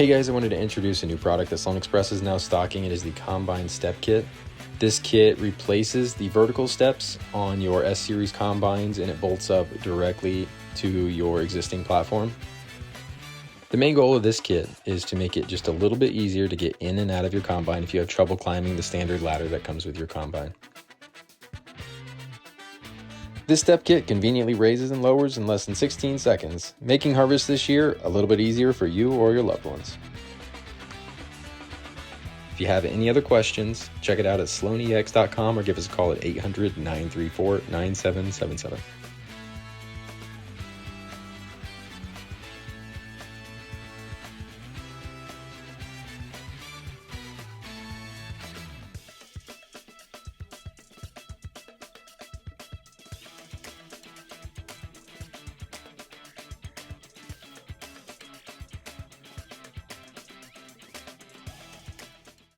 Hey guys, I wanted to introduce a new product that Sloan Express is now stocking. It is the Combine Step Kit. This kit replaces the vertical steps on your S-Series combines and it bolts up directly to your existing platform. The main goal of this kit is to make it just a little bit easier to get in and out of your combine if you have trouble climbing the standard ladder that comes with your combine. This step kit conveniently raises and lowers in less than 16 seconds, making harvest this year a little bit easier for you or your loved ones. If you have any other questions, check it out at sloanex.com or give us a call at 800-934-9777.